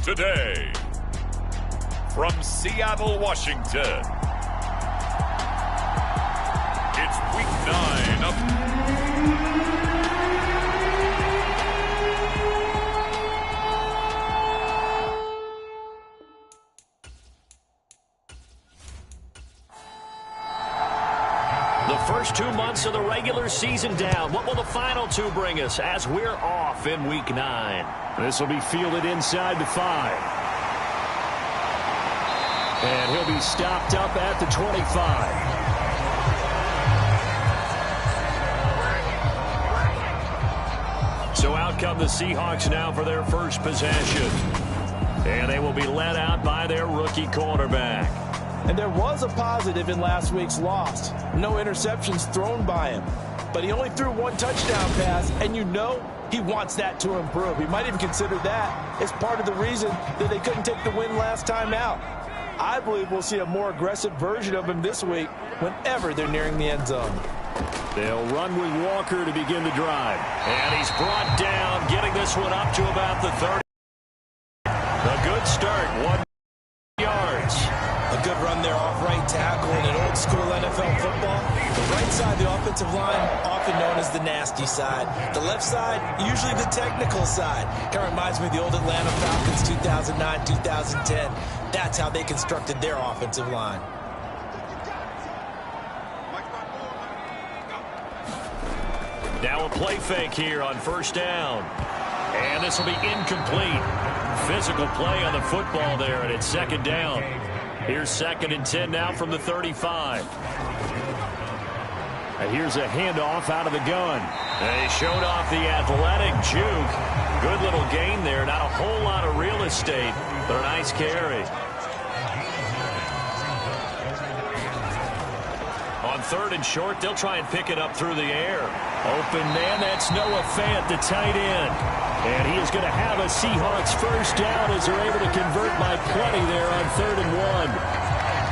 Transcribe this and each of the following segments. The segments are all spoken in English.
Today, from Seattle, Washington, it's Week 9 of... The first 2 months of the regular season down. What will the final 2 bring us as we're off in Week 9? This will be fielded inside the 5. And he'll be stopped up at the 25. So out come the Seahawks now for their first possession. And they will be led out by their rookie quarterback. And there was a positive in last week's loss. No interceptions thrown by him. But he only threw 1 touchdown pass, and you know he wants that to improve. He might even consider that as part of the reason that they couldn't take the win last time out. I believe we'll see a more aggressive version of him this week whenever they're nearing the end zone. They'll run with Walker to begin the drive. And he's brought down, getting this one up to about the 30. A good start, 1 yards. A good run there off right tackle in an old-school NFL football. The right side, the offensive line, often known as the nasty side. The left side, usually the technical side. Kind of reminds me of the old Atlanta Falcons 2009, 2010. That's how they constructed their offensive line. Now a play fake here on first down. And this will be incomplete. Physical play on the football there, and it's second down. Here's 2nd and 10 now from the 35. And here's a handoff out of the gun. They showed off the athletic juke. Good little gain there. Not a whole lot of real estate, but a nice carry. On 3rd and short, they'll try and pick it up through the air. Open man, that's Noah Fant, the tight end. And he is going to have a Seahawks first down as they're able to convert by plenty there on 3rd and 1.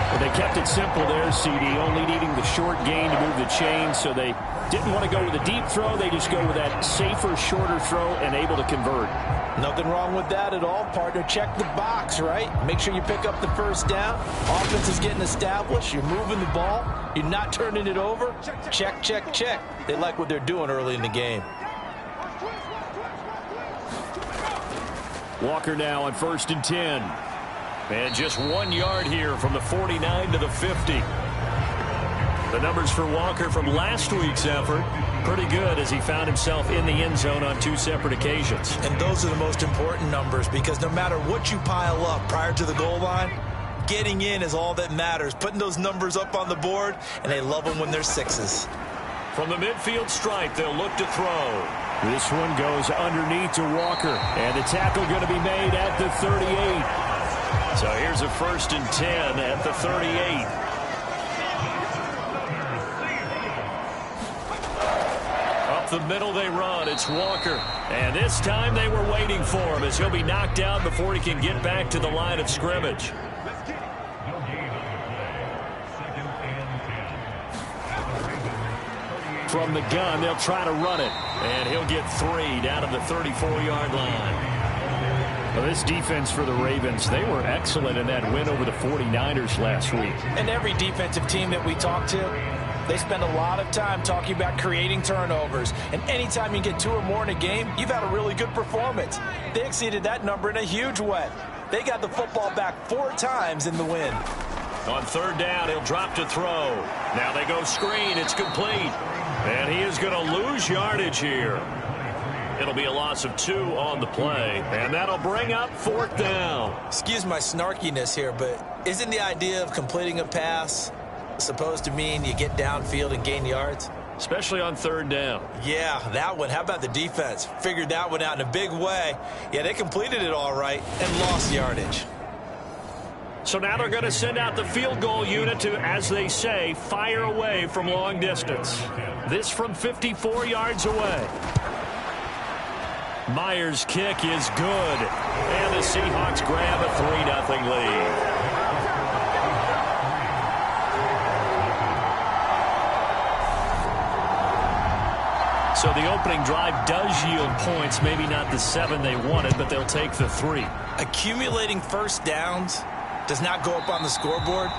But they kept it simple there, CD, only needing the short gain to move the chain, so they didn't want to go with a deep throw. They just go with that safer, shorter throw and able to convert. Nothing wrong with that at all, partner. Check the box, right? Make sure you pick up the first down. Offense is getting established. You're moving the ball. You're not turning it over. Check, check, check. They like what they're doing early in the game. Walker now on 1st and 10. And just 1 yard here from the 49 to the 50. The numbers for Walker from last week's effort, pretty good as he found himself in the end zone on 2 separate occasions. And those are the most important numbers because no matter what you pile up prior to the goal line, getting in is all that matters. Putting those numbers up on the board, and they love them when they're 6s. From the midfield stripe, they'll look to throw. This one goes underneath to Walker. And the tackle going to be made at the 38. So here's a 1st and 10 at the 38. Up the middle they run. It's Walker. And this time they were waiting for him as he'll be knocked down before he can get back to the line of scrimmage. From the gun, they'll try to run it. And he'll get 3 down to the 34-yard line. Well, this defense for the Ravens, they were excellent in that win over the 49ers last week. And every defensive team that we talk to, they spend a lot of time talking about creating turnovers. And anytime you get 2 or more in a game, you've had a really good performance. They exceeded that number in a huge way. They got the football back 4 times in the win. On 3rd down, he'll drop to throw. Now they go screen. It's complete. And he is going to lose yardage here. It'll be a loss of 2 on the play, and that'll bring up 4th down. Excuse my snarkiness here, but isn't the idea of completing a pass supposed to mean you get downfield and gain yards? Especially on 3rd down. Yeah, that one. How about the defense? Figured that one out in a big way. Yeah, they completed it all right and lost yardage. So now they're going to send out the field goal unit to, as they say, fire away from long distance. This from 54 yards away. Myers' kick is good. And the Seahawks grab a 3-0 lead. So the opening drive does yield points, maybe not the 7 they wanted, but they'll take the 3. Accumulating first downs does not go up on the scoreboard,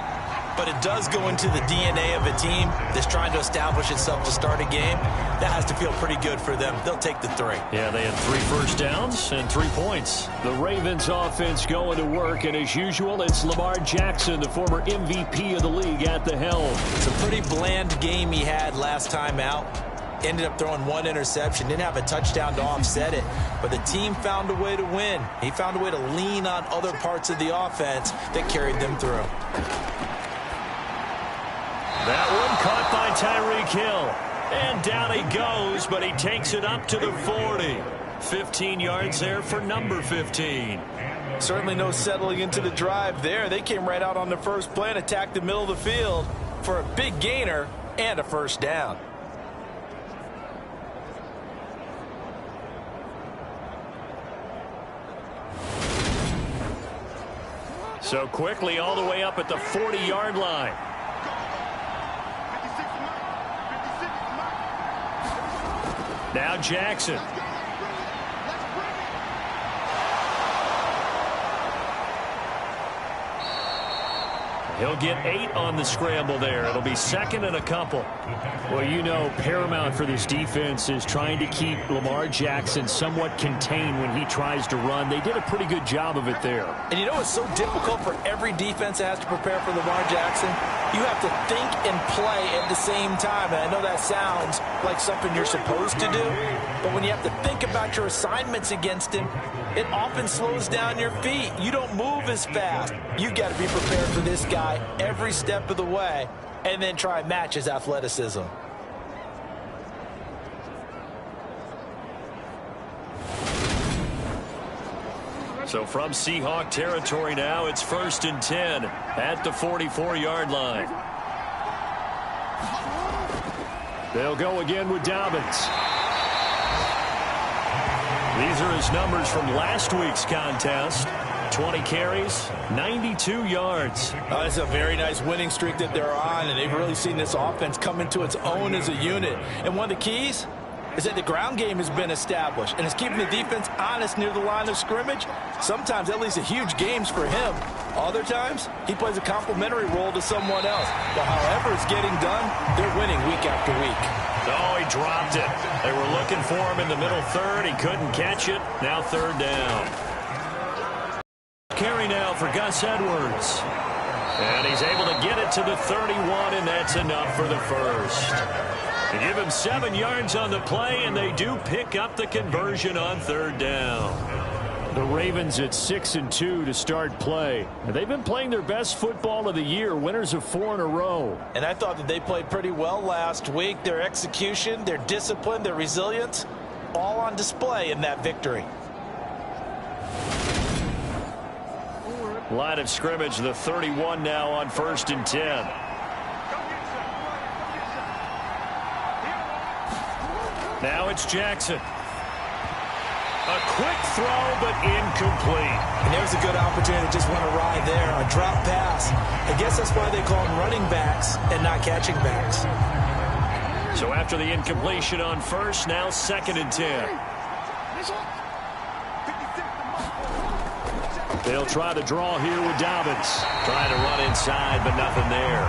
but it does go into the DNA of a team that's trying to establish itself to start a game. That has to feel pretty good for them. They'll take the 3. Yeah, they had 3 first downs and 3 points. The Ravens offense going to work, and as usual, it's Lamar Jackson, the former MVP of the league, at the helm. It's a pretty bland game he had last time out. Ended up throwing 1 interception, didn't have a touchdown to offset it, but the team found a way to win. He found a way to lean on other parts of the offense that carried them through. That one caught by Tyreek Hill. And down he goes, but he takes it up to the 40. 15 yards there for number 15. Certainly no settling into the drive there. They came right out on the first play and attacked the middle of the field for a big gainer and a first down. So quickly all the way up at the 40-yard line. Now Jackson. He'll get 8 on the scramble there. It'll be 2nd and a couple. Well, you know, paramount for this defense is trying to keep Lamar Jackson somewhat contained when he tries to run. They did a pretty good job of it there. And you know it's so difficult for every defense that has to prepare for Lamar Jackson? You have to think and play at the same time. And I know that sounds like something you're supposed to do, but when you have to think about your assignments against him, it often slows down your feet. You don't move as fast. You've got to be prepared for this guy every step of the way and then try and match his athleticism. So from Seahawk territory now, it's 1st and 10 at the 44-yard line. They'll go again with Dobbins. These are his numbers from last week's contest. 20 carries, 92 yards. It's a very nice winning streak that they're on, and they've really seen this offense come into its own as a unit. And one of the keys is that the ground game has been established, and it's keeping the defense honest near the line of scrimmage. Sometimes that leads to huge games for him. Other times, he plays a complementary role to someone else. But however it's getting done, they're winning week after week. Oh, he dropped it. They were looking for him in the middle third. He couldn't catch it. Now 3rd down. Carry now for Gus Edwards. And he's able to get it to the 31, and that's enough for the first. They give him 7 yards on the play, and they do pick up the conversion on 3rd down. The Ravens at 6-2 to start play. They've been playing their best football of the year, winners of 4 in a row. And I thought that they played pretty well last week. Their execution, their discipline, their resilience, all on display in that victory. Line of scrimmage, the 31 now on 1st and 10. Now it's Jackson. A quick throw, but incomplete. And there's a good opportunity to just want to ride there. A drop pass. I guess that's why they call them running backs and not catching backs. So after the incompletion on 1st, now 2nd and 10. They'll try to draw here with Dobbins. Trying to run inside, but nothing there.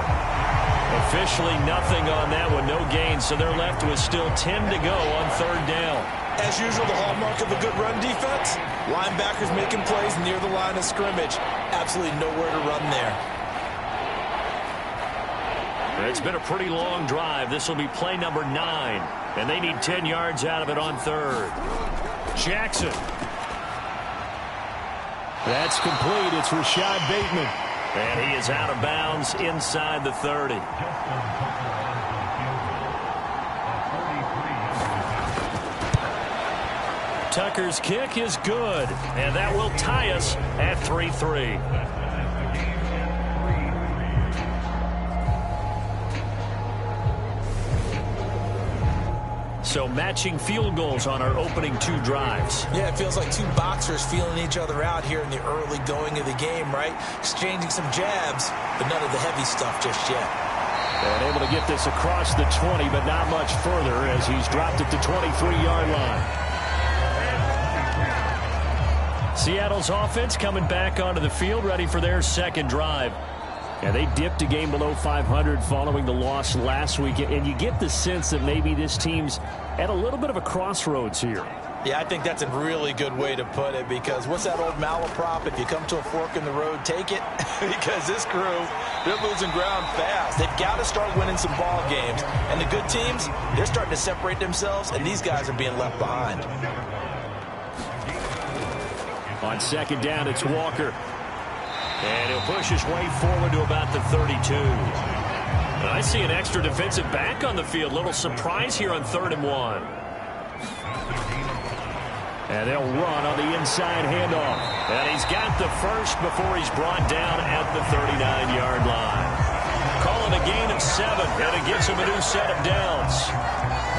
Officially nothing on that one, no gain, so they're left with still 10 to go on 3rd down. As usual, the hallmark of a good run defense, linebackers making plays near the line of scrimmage. Absolutely nowhere to run there. It's been a pretty long drive. This will be play number 9, and they need 10 yards out of it on 3rd. Jackson. That's complete. It's Rashad Bateman. And he is out of bounds inside the 30. Tucker's kick is good, and that will tie us at 3-3. So matching field goals on our opening 2 drives. Yeah, it feels like 2 boxers feeling each other out here in the early going of the game, right? Exchanging some jabs, but none of the heavy stuff just yet. And able to get this across the 20, but not much further as he's dropped at the 23-yard line. Seattle's offense coming back onto the field, ready for their second drive. And they dipped a game below 500 following the loss last week. And you get the sense that maybe this team's at a little bit of a crossroads here. Yeah, I think that's a really good way to put it, because what's that old malaprop? If you come to a fork in the road, take it. Because this crew, they're losing ground fast. They've got to start winning some ball games. And the good teams, they're starting to separate themselves, and these guys are being left behind. On second down, it's Walker. And he'll push his way forward to about the 32. And I see an extra defensive back on the field. Little surprise here on 3rd and 1. And they'll run on the inside handoff. And he's got the first before he's brought down at the 39-yard line. Calling a gain of 7, and it gives him a new set of downs.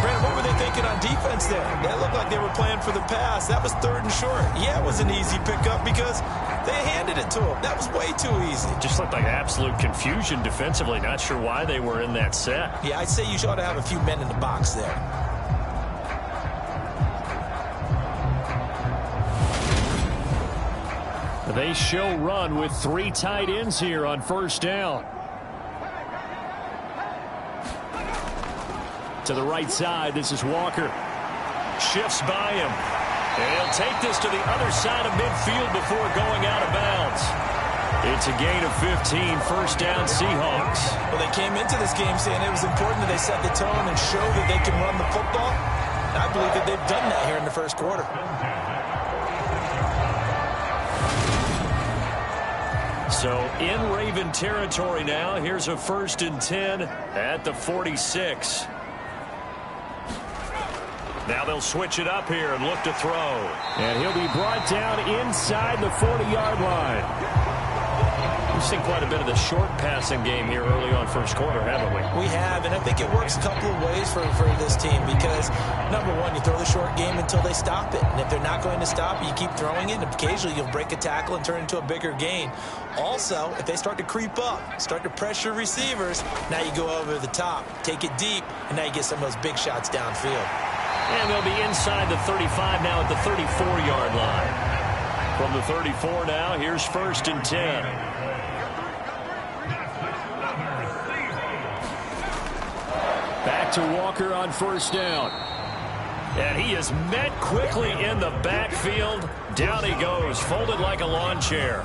Brandon, what were they thinking on defense there? That looked like they were playing for the pass. That was 3rd and short. Yeah, it was an easy pickup because they handed it to him. That was way too easy. Just looked like absolute confusion defensively. Not sure why they were in that set. Yeah, I'd say you ought to have a few men in the box there. They show run with 3 tight ends here on 1st down. To the right side, this is Walker. Shifts by him. And he'll take this to the other side of midfield before going out of bounds. It's a gain of 15, 1st down Seahawks. Well, they came into this game saying it was important that they set the tone and show that they can run the football. And I believe that they've done that here in the 1st quarter. So in Raven territory now. Here's a 1st and 10 at the 46. Now they'll switch it up here and look to throw. And he'll be brought down inside the 40-yard line. We've seen quite a bit of the short passing game here early on 1st quarter, haven't we? We have, and I think it works a couple of ways for this team because, number one, you throw the short game until they stop it. And if they're not going to stop it, you keep throwing it, and occasionally you'll break a tackle and turn it into a bigger gain. Also, if they start to creep up, start to pressure receivers, now you go over the top, take it deep, and now you get some of those big shots downfield. And they'll be inside the 35 now at the 34-yard line. From the 34 now, here's 1st and 10. Back to Walker on 1st down. And he is met quickly in the backfield. Down he goes, folded like a lawn chair.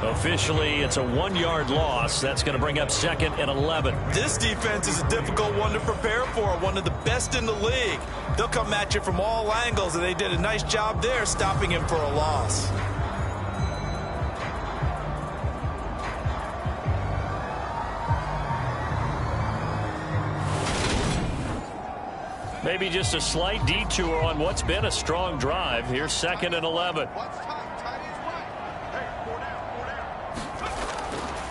Officially, it's a 1-yard loss. That's going to bring up 2nd and 11. This defense is a difficult one to prepare for, one of the best in the league. They'll come at you from all angles, and they did a nice job there stopping him for a loss. Maybe just a slight detour on what's been a strong drive. Here's 2nd and 11.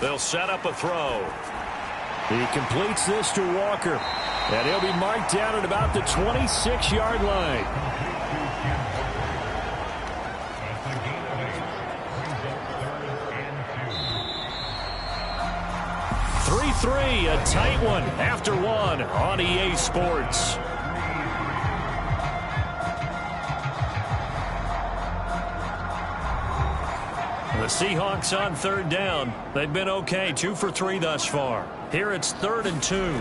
They'll set up a throw. He completes this to Walker. And he'll be marked down at about the 26-yard line. A tight one after one on EA Sports. The Seahawks on 3rd down. They've been okay, 2 for 3 thus far. Here it's 3rd and 2.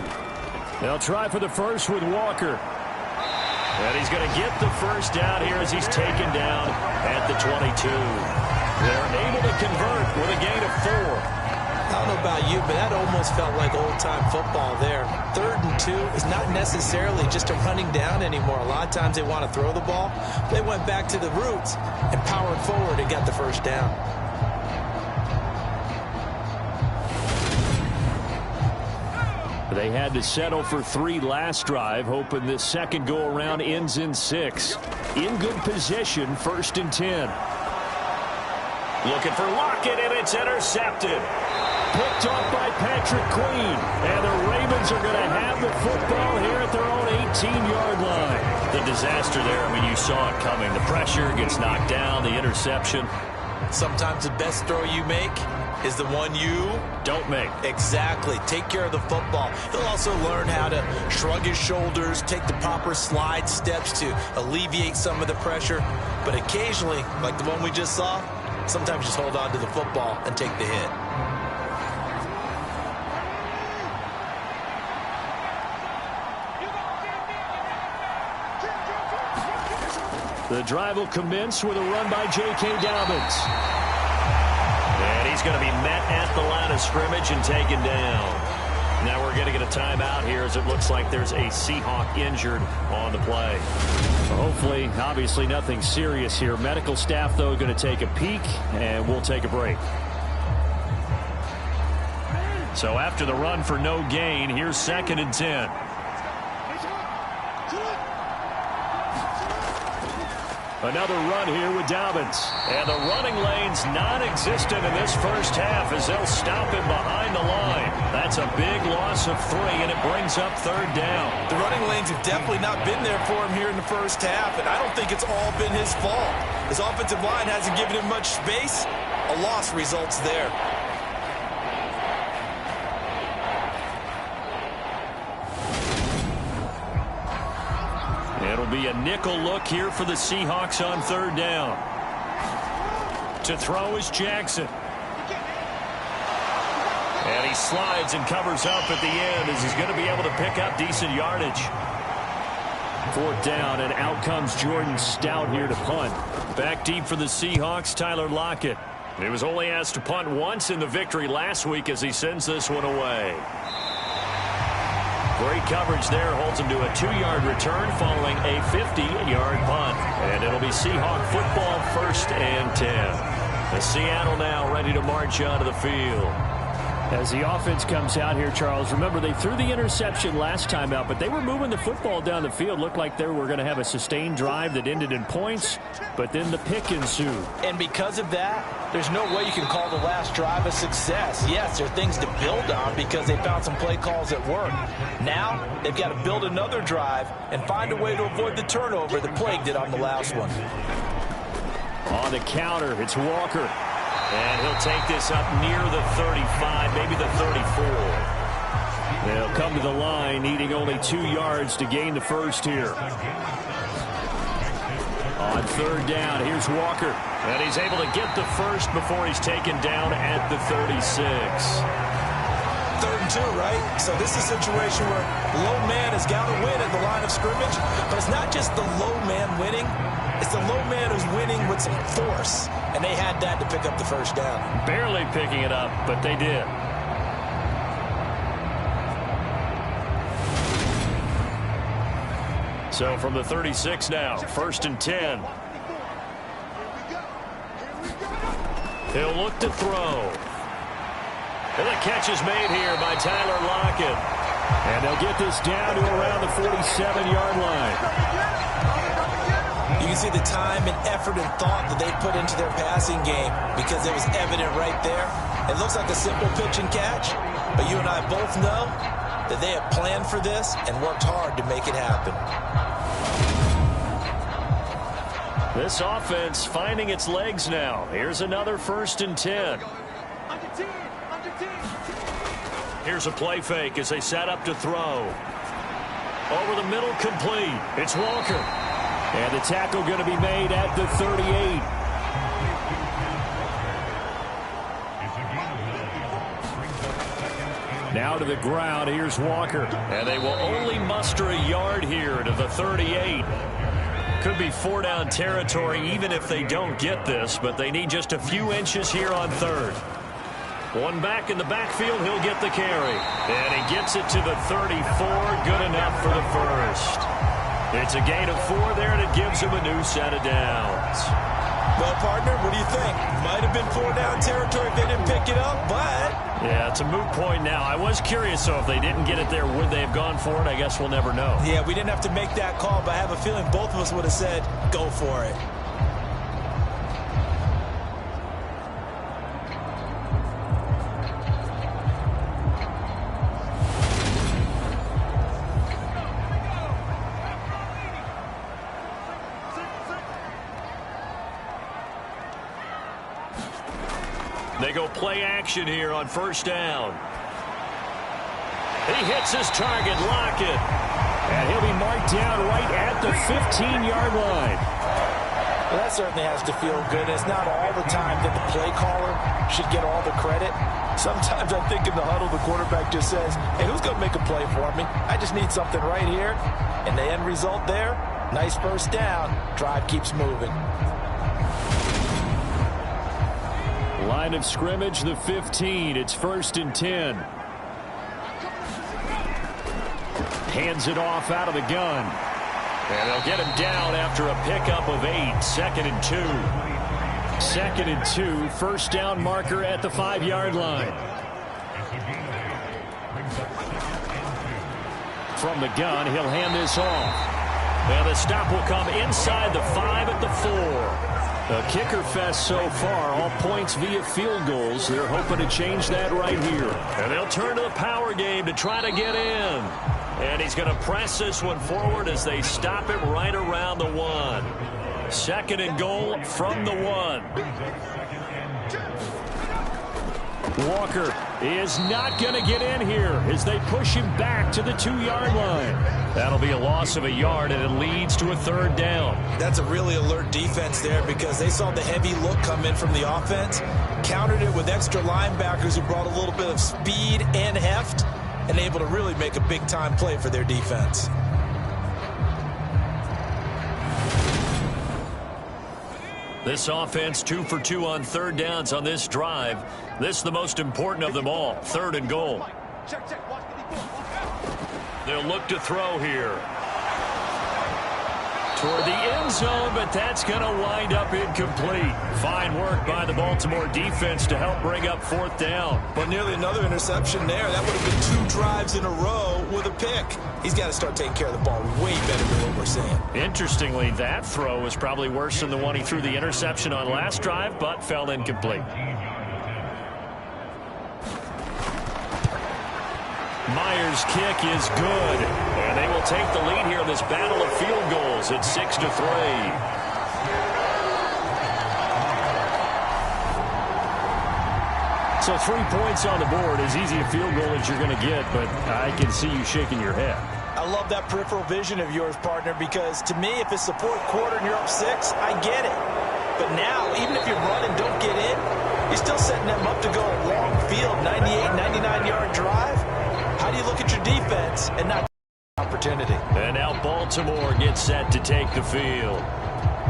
They'll try for the first with Walker. And he's going to get the first down here as he's taken down at the 22. They're able to convert with a gain of 4. I don't know about you, but that almost felt like old-time football there. 3rd and 2 is not necessarily just a running down anymore. A lot of times they want to throw the ball. They went back to the roots and powered forward and got the first down. They had to settle for 3 last drive, hoping this second go-around ends in 6. In good position, 1st and 10. Looking for Lockett, and it's intercepted. Picked off by Patrick Queen. And the Ravens are going to have the football here at their own 18-yard line. The disaster there, I mean, you saw it coming. The pressure gets knocked down, the interception. Sometimes the best throw you make is the one you don't make. Exactly. Take care of the football. He'll also learn how to shrug his shoulders, take the proper slide steps to alleviate some of the pressure. But occasionally, like the one we just saw, sometimes just hold on to the football and take the hit. The drive will commence with a run by J.K. Dobbins. And he's going to be met at the line of scrimmage and taken down. Now we're going to get a timeout here as it looks like there's a Seahawk injured on the play. Hopefully, obviously nothing serious here. Medical staff, though, going to take a peek, and we'll take a break. So after the run for no gain, here's 2nd and 10. Another run here with Dobbins. And the running lane's non-existent in this first half as they'll stop him behind the line. That's a big loss of 3, and it brings up 3rd down. The running lanes have definitely not been there for him here in the first half, and I don't think it's all been his fault. His offensive line hasn't given him much space. A loss results there. It'll be a nickel look here for the Seahawks on 3rd down. To throw is Jackson. And he slides and covers up at the end as he's going to be able to pick up decent yardage. 4th down, and out comes Jordan Stout here to punt. Back deep for the Seahawks, Tyler Lockett. He was only asked to punt once in the victory last week as he sends this one away. Great coverage there, holds him to a 2-yard return following a 50-yard punt. And it'll be Seahawk football, 1st and 10. The Seattle now ready to march onto the field. As the offense comes out here, Charles, remember they threw the interception last time out, but they were moving the football down the field. Looked like they were going to have a sustained drive that ended in points, but then the pick ensued. And because of that, there's no way you can call the last drive a success. Yes, there are things to build on because they found some play calls that work. Now, they've got to build another drive and find a way to avoid the turnover that plagued it on the last one. On the counter, it's Walker. And he'll take this up near the 35, maybe the 34. They'll come to the line, needing only 2 yards to gain the first here. On 3rd down, here's Walker. And he's able to get the first before he's taken down at the 36. 3rd and 2, right? So this is a situation where low man has got to win at the line of scrimmage, but it's not just the low man winning. It's the low man who's winning with some force, and they had that to pick up the first down. Barely picking it up, but they did. So from the 36 now, 1st and 10. He'll look to throw. And the catch is made here by Tyler Lockett. And they'll get this down to around the 47-yard line. You can see the time and effort and thought that they put into their passing game because it was evident right there. It looks like a simple pitch and catch, but you and I both know that they have planned for this and worked hard to make it happen. This offense finding its legs now. Here's another 1st and 10. Here's a play fake as they set up to throw. Over the middle, complete. It's Walker. And the tackle going to be made at the 38. Now to the ground, here's Walker. And they will only muster a yard here to the 38. Could be 4-down territory even if they don't get this, but they need just a few inches here on 3rd. One back in the backfield, he'll get the carry. And he gets it to the 34, good enough for the first. It's a gain of 4 there, and it gives him a new set of downs. Well, partner, what do you think? Might have been 4-down territory if they didn't pick it up, but... Yeah, it's a moot point now. I was curious, so if they didn't get it there, would they have gone for it? I guess we'll never know. Yeah, we didn't have to make that call, but I have a feeling both of us would have said, go for it. They go play action here on first down. He hits his target, Lockett. And he'll be marked down right at the 15-yard line. Well, that certainly has to feel good. It's not all the time that the play caller should get all the credit. Sometimes I think in the huddle, the quarterback just says, hey, who's going to make a play for me? I just need something right here. And the end result there, nice first down. Drive keeps moving. Line of scrimmage, the 15. It's 1st and 10. Hands it off out of the gun. And they'll get him down after a pickup of 8. 2nd and 2. 2nd and 2. First down marker at the 5-yard line. From the gun, he'll hand this off. Well, the stop will come inside the 5 at the 4. A kicker fest so far, all points via field goals. They're hoping to change that right here. And they'll turn to the power game to try to get in. And he's going to press this one forward as they stop it right around the 1. 2nd and goal from the 1. Walker is not going to get in here as they push him back to the 2-yard line. That'll be a loss of a yard, and it leads to a 3rd down. That's a really alert defense there because they saw the heavy look come in from the offense, countered it with extra linebackers who brought a little bit of speed and heft, and able to really make a big-time play for their defense. This offense 2 for 2 on 3rd downs on this drive. This is the most important of them all. 3rd and goal. They'll look to throw here. Toward the end zone, but that's going to wind up incomplete. Fine work by the Baltimore defense to help bring up 4th down. But nearly another interception there. That would have been 2 drives in a row with a pick. He's got to start taking care of the ball way better than what we're seeing. Interestingly, that throw was probably worse than the one he threw the interception on last drive, but fell incomplete. Myers' kick is good, and they will take the lead here in this battle of field goals at 6-3. So 3 points on the board, as easy a field goal as you're going to get, but I can see you shaking your head. I love that peripheral vision of yours, partner, because to me, if it's the 4th quarter and you're up 6, I get it. But now, even if you run and don't get in, you're still setting them up to go a long field, 98, 99-yard drive. How do you look at your defense and not opportunity? And now Baltimore gets set to take the field.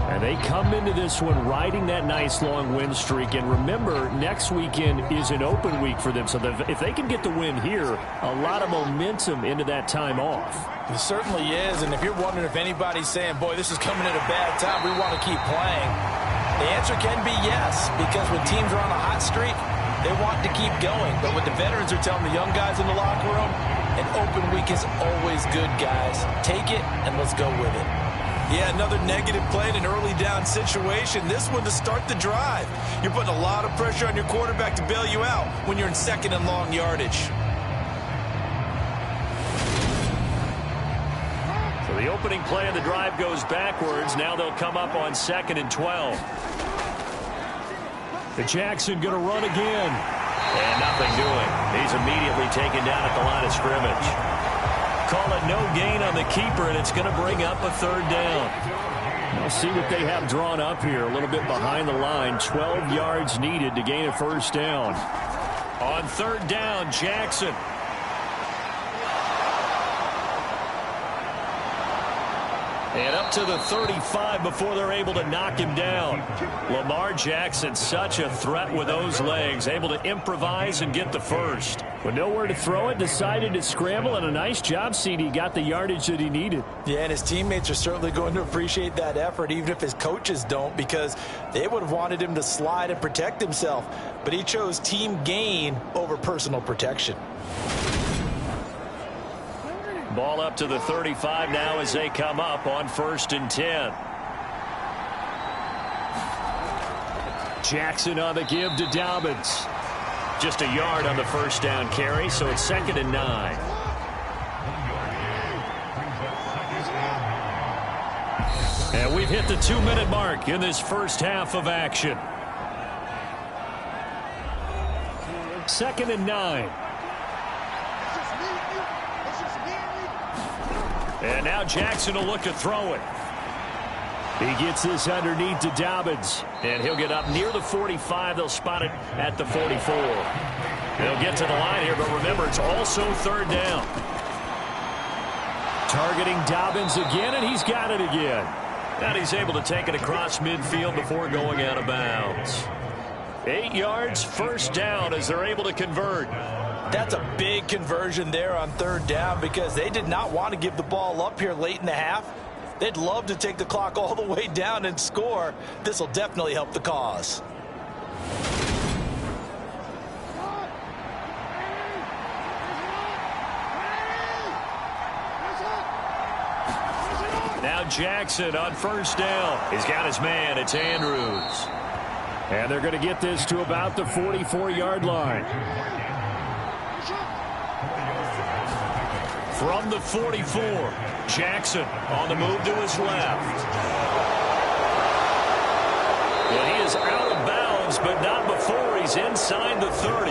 And they come into this one riding that nice long win streak. And remember, next weekend is an open week for them. So if they can get the win here, a lot of momentum into that time off. It certainly is. And if you're wondering if anybody's saying, boy, this is coming at a bad time, we want to keep playing, the answer can be yes. Because when teams are on a hot streak, they want to keep going. But what the veterans are telling the young guys in the locker room, an open week is always good, guys. Take it and let's go with it. Yeah, another negative play in an early down situation. This one to start the drive. You're putting a lot of pressure on your quarterback to bail you out when you're in 2nd and long yardage. So the opening play of the drive goes backwards. Now they'll come up on 2nd and 12. The Jackson going to run again. And nothing doing. He's immediately taken down at the line of scrimmage. Call it no gain on the keeper, and it's going to bring up a 3rd down. We'll see what they have drawn up here. A little bit behind the line. 12 yards needed to gain a 1st down. On 3rd down, Jackson. And up to the 35 before they're able to knock him down. Lamar Jackson, such a threat with those legs, able to improvise and get the 1st. With nowhere to throw it, decided to scramble, and a nice job, CD. Got the yardage that he needed. Yeah, and his teammates are certainly going to appreciate that effort, even if his coaches don't, because they would have wanted him to slide and protect himself. But he chose team gain over personal protection. Ball up to the 35 now as they come up on 1st and 10. Jackson on the give to Dobbins. Just a yard on the 1st down carry, so it's 2nd and 9. And we've hit the 2-minute mark in this first half of action. 2nd and 9. And now Jackson will look to throw it. He gets this underneath to Dobbins. And he'll get up near the 45. They'll spot it at the 44. They'll get to the line here, but remember, it's also 3rd down. Targeting Dobbins again, and he's got it again. And he's able to take it across midfield before going out of bounds. 8 yards, 1st down as they're able to convert. That's a big conversion there on 3rd down because they did not want to give the ball up here late in the half. They'd love to take the clock all the way down and score. This will definitely help the cause. Now Jackson on 1st down. He's got his man. It's Andrews. And they're going to get this to about the 44-yard line. From the 44, Jackson on the move to his left. And he is out of bounds, but not before he's inside the 30.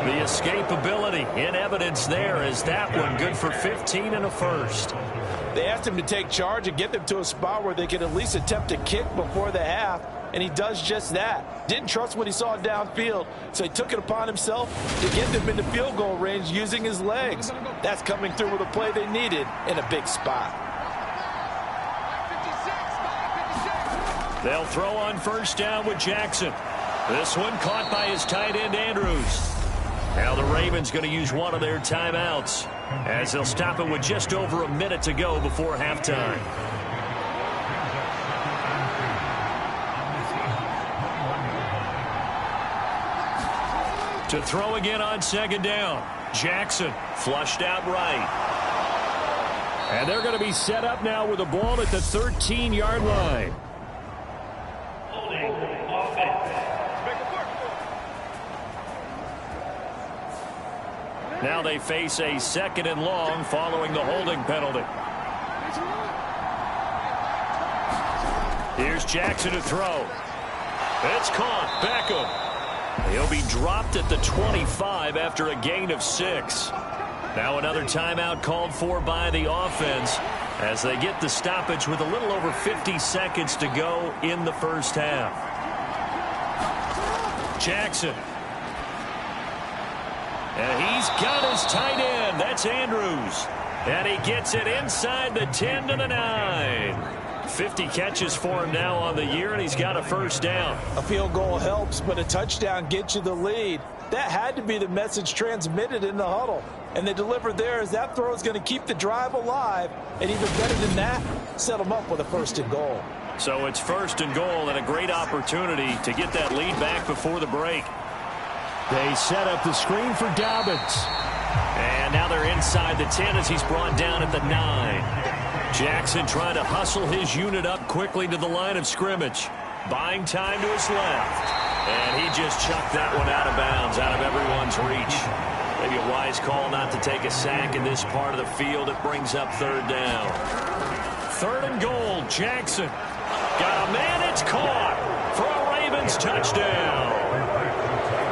The escapability in evidence there is that one good for 15 and a 1st. They asked him to take charge and get them to a spot where they could at least attempt a kick before the half, and he does just that. Didn't trust what he saw downfield, so he took it upon himself to get them into field goal range using his legs. That's coming through with a play they needed in a big spot. They'll throw on 1st down with Jackson. This one caught by his tight end, Andrews. Now the Ravens going to use one of their timeouts as they'll stop it with just over a minute to go before halftime. To throw again on 2nd down. Jackson flushed out right. And they're going to be set up now with the ball at the 13-yard line. Now they face a 2nd and long following the holding penalty. Here's Jackson to throw. It's caught. Beckham. He'll be dropped at the 25 after a gain of 6. Now another timeout called for by the offense as they get the stoppage with a little over 50 seconds to go in the 1st half. Jackson. And he's got his tight end. That's Andrews. And he gets it inside the 10 to the 9. 50 catches for him now on the year, and he's got a 1st down. A field goal helps, but a touchdown gets you the lead. That had to be the message transmitted in the huddle. And they delivered there as that throw is going to keep the drive alive. And even better than that, set them up with a 1st and goal. So it's 1st and goal and a great opportunity to get that lead back before the break. They set up the screen for Dobbins. And now they're inside the 10 as he's brought down at the 9. Jackson trying to hustle his unit up quickly to the line of scrimmage. Buying time to his left. And he just chucked that one out of bounds, out of everyone's reach. Maybe a wise call not to take a sack in this part of the field. It brings up 3rd down. 3rd and goal, Jackson. Got a man, it's caught for a Ravens touchdown.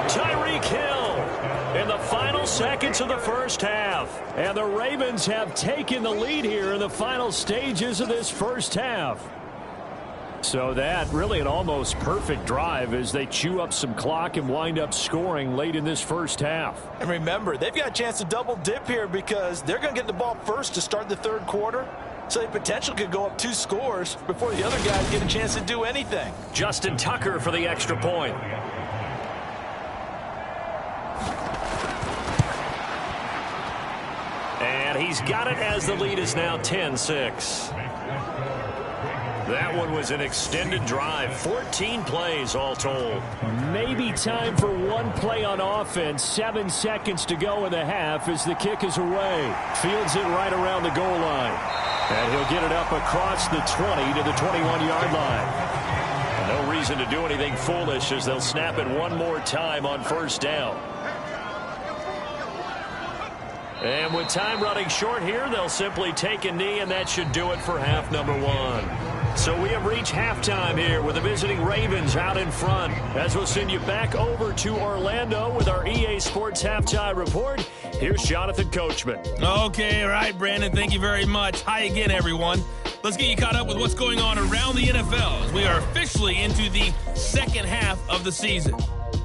Tyreek Hill in the final seconds of the 1st half. And the Ravens have taken the lead here in the final stages of this 1st half. So that really an almost perfect drive as they chew up some clock and wind up scoring late in this 1st half. And remember, they've got a chance to double dip here because they're going to get the ball first to start the 3rd quarter. So they potentially could go up 2 scores before the other guys get a chance to do anything. Justin Tucker for the extra point. And he's got it as the lead is now 10-6. That one was an extended drive. 14 plays all told. Maybe time for one play on offense. 7 seconds to go in the half as the kick is away. Fields it right around the goal line. And he'll get it up across the 20 to the 21-yard line. No reason to do anything foolish as they'll snap it one more time on 1st down. And with time running short here, they'll simply take a knee, and that should do it for half number 1. So we have reached halftime here with the visiting Ravens out in front. As we'll send you back over to Orlando with our EA Sports Halftime Report, here's Jonathan Coachman. Okay, all right, Brandon, thank you very much. Hi again, everyone. Let's get you caught up with what's going on around the NFL as we are officially into the second half of the season.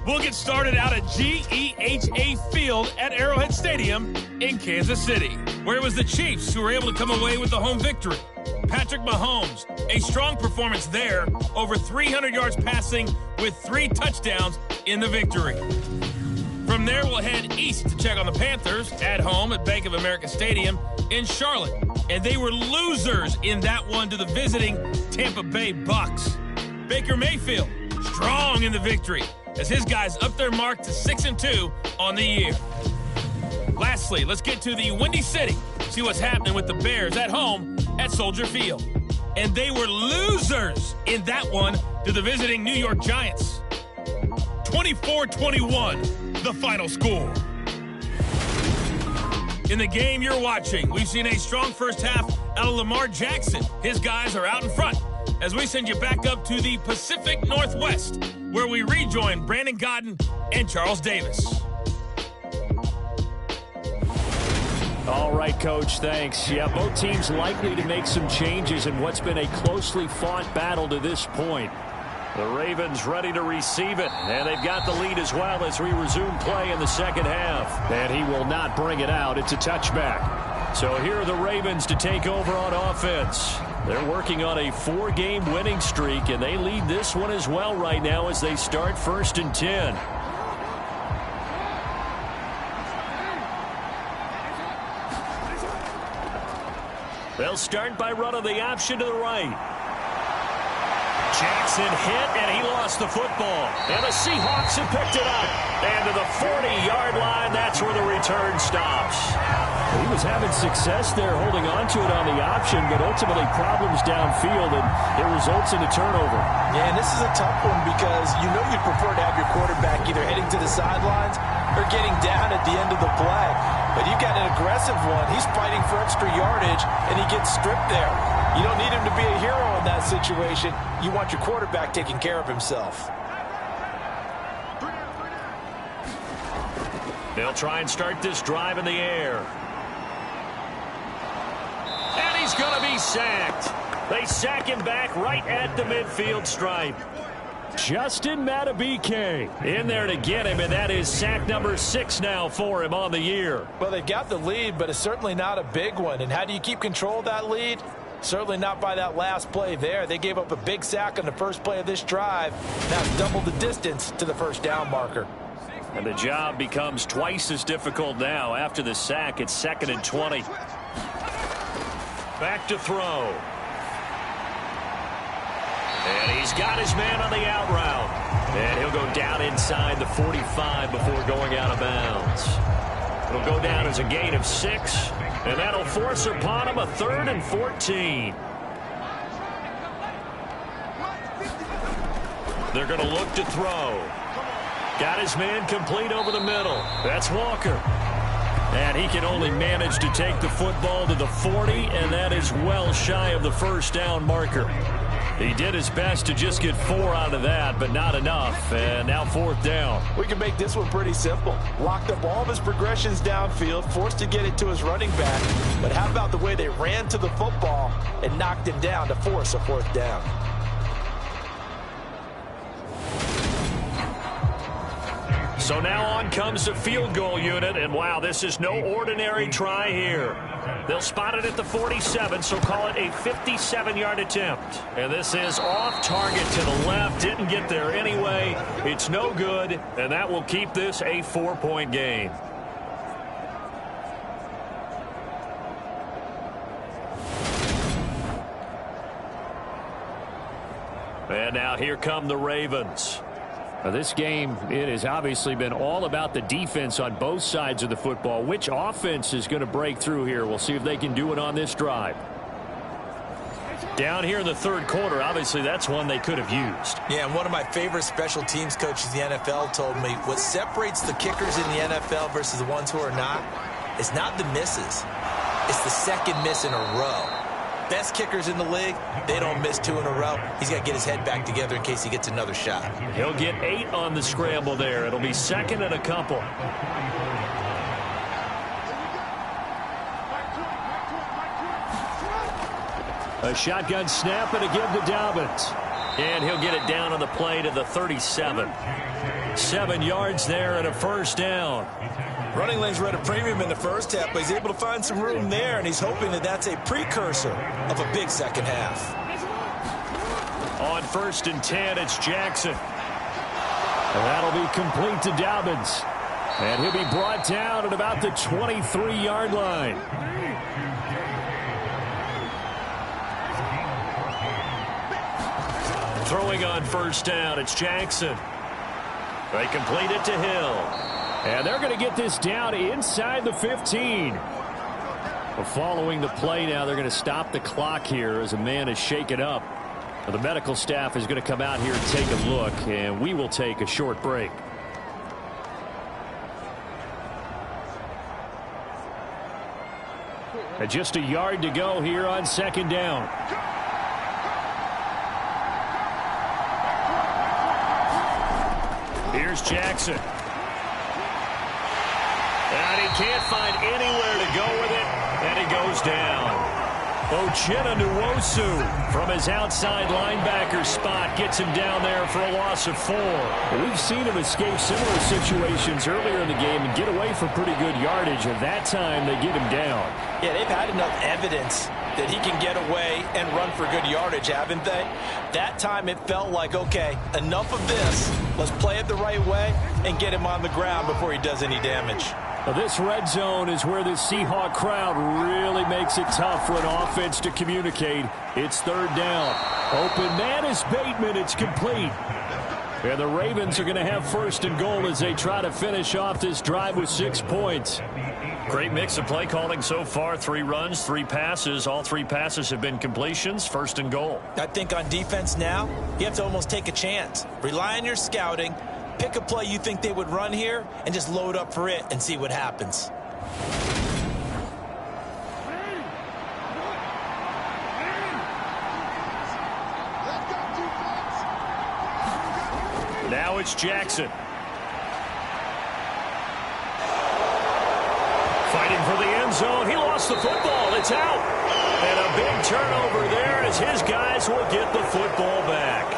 We'll get started out at GEHA Field at Arrowhead Stadium in Kansas City, where it was the Chiefs who were able to come away with the home victory. Patrick Mahomes, a strong performance there, over 300 yards passing with 3 touchdowns in the victory. From there, we'll head east to check on the Panthers at home at Bank of America Stadium in Charlotte. And they were losers in that one to the visiting Tampa Bay Bucks. Baker Mayfield, strong in the victory as his guys up their mark to 6-2 on the year. Lastly, let's get to the Windy City, see what's happening with the Bears at home at Soldier Field. And they were losers in that one to the visiting New York Giants. 24-21, the final score. In the game you're watching, we've seen a strong first half out of Lamar Jackson. His guys are out in front as we send you back up to the Pacific Northwest, where we rejoin Brandon Godden and Charles Davis. All right, Coach, thanks. Yeah, both teams likely to make some changes in what's been a closely fought battle to this point. The Ravens ready to receive it, and they've got the lead as well as we resume play in the second half. And he will not bring it out. It's a touchback. So here are the Ravens to take over on offense. They're working on a 4-game winning streak, and they lead this one as well right now as they start 1st and 10. They'll start by running the option to the right. Jackson hit, and he lost the football. And the Seahawks have picked it up. And to the 40-yard line, that's where the return stops. He was having success there holding on to it on the option, but ultimately problems downfield, and it results in a turnover. Yeah, and this is a tough one because you know you'd prefer to have your quarterback either heading to the sidelines or getting down at the end of the play. But you've got an aggressive one. He's fighting for extra yardage, and he gets stripped there. You don't need him to be a hero in that situation. You want your quarterback taking care of himself. They'll try and start this drive in the air. And he's going to be sacked. They sack him back right at the midfield stripe. Justin Madubuike in there to get him, and that is sack number 6 now for him on the year. Well, they've got the lead, but it's certainly not a big one. And how do you keep control of that lead? Certainly not by that last play there. They gave up a big sack on the first play of this drive. Now double the distance to the first down marker. And the job becomes twice as difficult now. After the sack, it's 2nd and 20. Back to throw. And he's got his man on the out route. And he'll go down inside the 45 before going out of bounds. It'll go down as a gain of 6. And that'll force upon him a 3rd and 14. They're going to look to throw. Got his man complete over the middle. That's Walker. And he can only manage to take the football to the 40, and that is well shy of the first down marker. He did his best to just get 4 out of that, but not enough. And now 4th down. We can make this one pretty simple. Locked up all of his progressions downfield, forced to get it to his running back. But how about the way they ran to the football and knocked him down to force a 4th down? So now on comes the field goal unit, and wow, this is no ordinary try here. They'll spot it at the 47, so call it a 57-yard attempt. And this is off target to the left, didn't get there anyway. It's no good, and that will keep this a 4-point game. And now here come the Ravens. Now this game, it has obviously been all about the defense on both sides of the football. Which offense is going to break through here? We'll see if they can do it on this drive. Down here in the 3rd quarter, obviously that's one they could have used. Yeah, and one of my favorite special teams coaches in the NFL told me what separates the kickers in the NFL versus the ones who are not is not the misses. It's the second miss in a row. Best kickers in the league, they don't miss 2 in a row. He's got to get his head back together in case he gets another shot. He'll get 8 on the scramble there. It'll be second and a couple. A shotgun snap and a give to Dobbins. And he'll get it down on the play to the 37. 7 yards there and a first down. Running lanes were at a premium in the first half, but he's able to find some room there, and he's hoping that that's a precursor of a big second half. On 1st and 10, it's Jackson. And that'll be complete to Dobbins. And he'll be brought down at about the 23-yard line. Throwing on 1st down, it's Jackson. They complete it to Hill. And they're going to get this down inside the 15. Following the play now, they're going to stop the clock here as a man is shaken up. The medical staff is going to come out here and take a look, and we will take a short break. And just a yard to go here on 2nd down. Here's Jackson. And he can't find anywhere to go with it, and he goes down. Nwosu from his outside linebacker spot gets him down there for a loss of 4. We've seen him escape similar situations earlier in the game and get away for pretty good yardage, and that time they get him down. Yeah, they've had enough evidence that he can get away and run for good yardage, haven't they? That time it felt like, okay, enough of this. Let's play it the right way and get him on the ground before he does any damage. Well, this red zone is where the Seahawk crowd really makes it tough for an offense to communicate. It's 3rd down. Open man is Bateman. It's complete. And the Ravens are going to have 1st and goal as they try to finish off this drive with 6 points. Great mix of play calling so far. 3 runs, 3 passes. All 3 passes have been completions. 1st and goal. I think on defense now, you have to almost take a chance. Rely on your scouting. Pick a play you think they would run here and just load up for it and see what happens. Now it's Jackson. Fighting for the end zone. He lost the football. It's out. And a big turnover there as his guys will get the football back.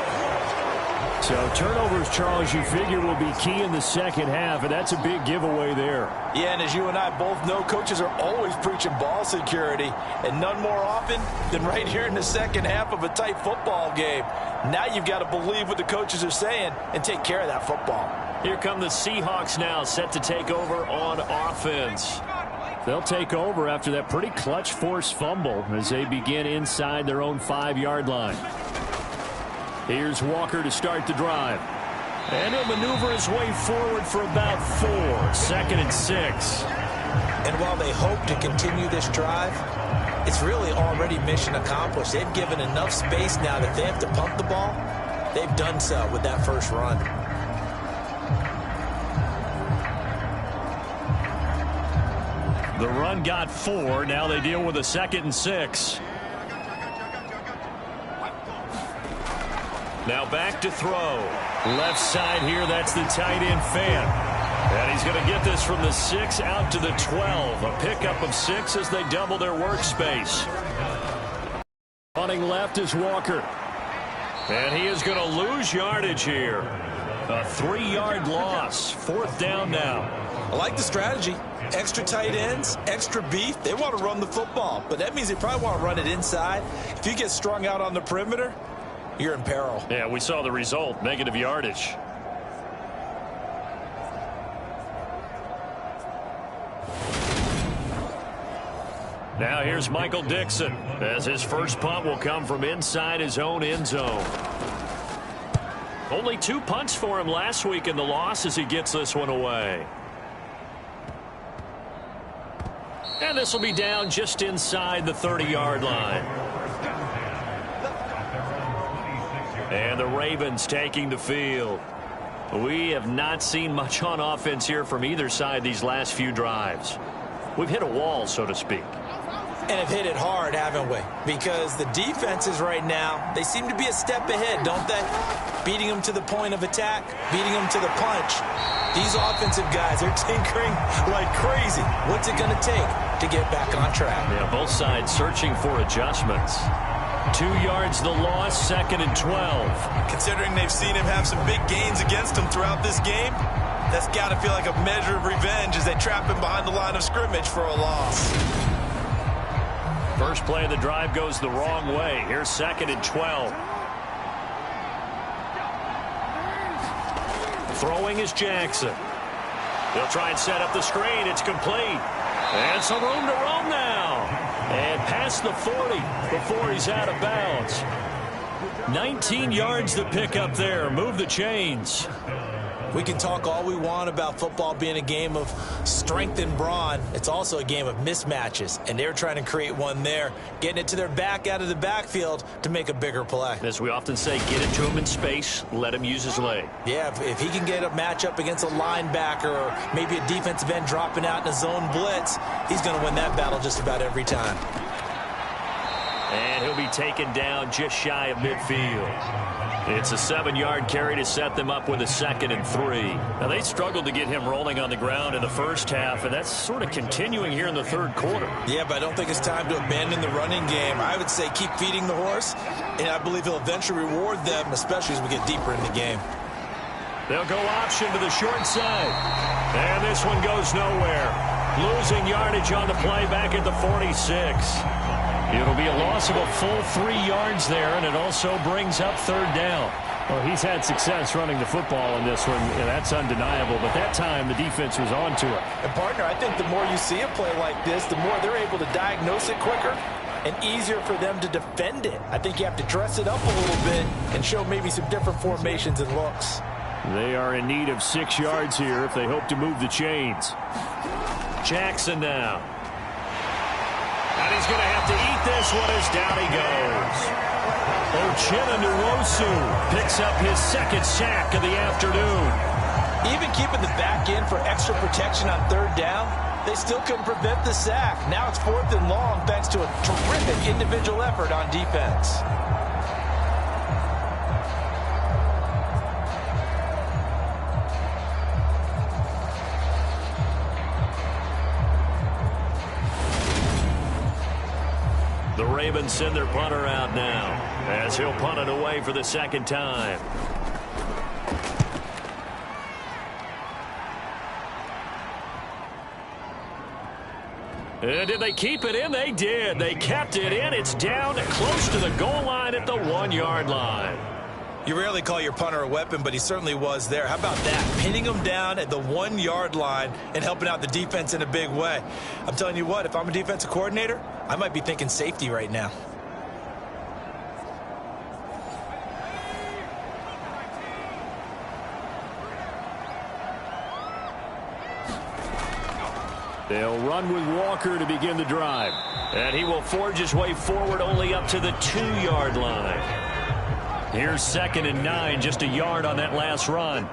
So turnovers, Charles, you figure will be key in the second half, and that's a big giveaway there. Yeah, and as you and I both know, coaches are always preaching ball security, and none more often than right here in the second half of a tight football game. Now you've got to believe what the coaches are saying and take care of that football. Here come the Seahawks now, set to take over on offense. They'll take over after that pretty clutch forced fumble as they begin inside their own 5-yard line. Here's Walker to start the drive. And he'll maneuver his way forward for about 4. 2nd and 6. And while they hope to continue this drive, it's really already mission accomplished. They've given enough space now that they have to pump the ball. They've done so with that first run. The run got 4. Now they deal with a 2nd and 6. Now back to throw. Left side here, that's the tight end Fan. And he's going to get this from the 6 out to the 12. A pickup of 6 as they double their workspace. Running left is Walker. And he is going to lose yardage here. A 3-yard loss. 4th down now. I like the strategy. Extra tight ends, extra beef. They want to run the football, but that means they probably want to run it inside. If you get strung out on the perimeter, you're in peril. Yeah, we saw the result. Negative yardage. Now here's Michael Dixon as his first punt will come from inside his own end zone. Only 2 punts for him last week in the loss as he gets this one away. And this will be down just inside the 30-yard line. And the Ravens taking the field. We have not seen much on offense here from either side these last few drives. We've hit a wall, so to speak. And have hit it hard, haven't we? Because the defenses right now, they seem to be a step ahead, don't they? Beating them to the point of attack, beating them to the punch. These offensive guys are tinkering like crazy. What's it going to take to get back on track? Yeah, both sides searching for adjustments. 2 yards the loss, 2nd and 12. Considering they've seen him have some big gains against them throughout this game, that's got to feel like a measure of revenge as they trap him behind the line of scrimmage for a loss. First play of the drive goes the wrong way. Here's 2nd and 12. Throwing is Jackson. They'll try and set up the screen. It's complete. And some room to roam now. And past the 40 before he's out of bounds. 19 yards to pick up there. Move the chains. We can talk all we want about football being a game of strength and brawn. It's also a game of mismatches, and they're trying to create one there, getting it to their back out of the backfield to make a bigger play. As we often say, get it to him in space, let him use his leg. Yeah, if he can get a matchup against a linebacker or maybe a defensive end dropping out in a zone blitz, he's going to win that battle just about every time. And he'll be taken down just shy of midfield. It's a 7-yard carry to set them up with a 2nd and 3. Now, they struggled to get him rolling on the ground in the first half, and that's sort of continuing here in the third quarter. Yeah, but I don't think it's time to abandon the running game. I would say keep feeding the horse, and I believe he'll eventually reward them, especially as we get deeper in the game. They'll go option to the short side. And this one goes nowhere. Losing yardage on the play back at the 46. It'll be a loss of a full 3 yards there, and it also brings up 3rd down. Well, he's had success running the football in this one, and that's undeniable. But that time, the defense was on to it. And, partner, I think the more you see a play like this, the more they're able to diagnose it quicker and easier for them to defend it. I think you have to dress it up a little bit and show maybe some different formations and looks. They are in need of 6 yards here if they hope to move the chains. Jackson now. And he's going to have to eat this one as down he goes. Uchenna picks up his 2nd sack of the afternoon. Even keeping the back end for extra protection on 3rd down, they still couldn't prevent the sack. Now it's 4th and long thanks to a terrific individual effort on defense. The Ravens send their punter out now as he'll punt it away for the 2nd time. And did they keep it in? They did. They kept it in. It's down close to the goal line at the 1-yard line. You rarely call your punter a weapon, but he certainly was there. How about that? Pinning him down at the 1-yard line and helping out the defense in a big way. I'm telling you what, if I'm a defensive coordinator, I might be thinking safety right now. They'll run with Walker to begin the drive. And he will forge his way forward only up to the 2-yard line. Here's 2nd and 9, just a yard on that last run.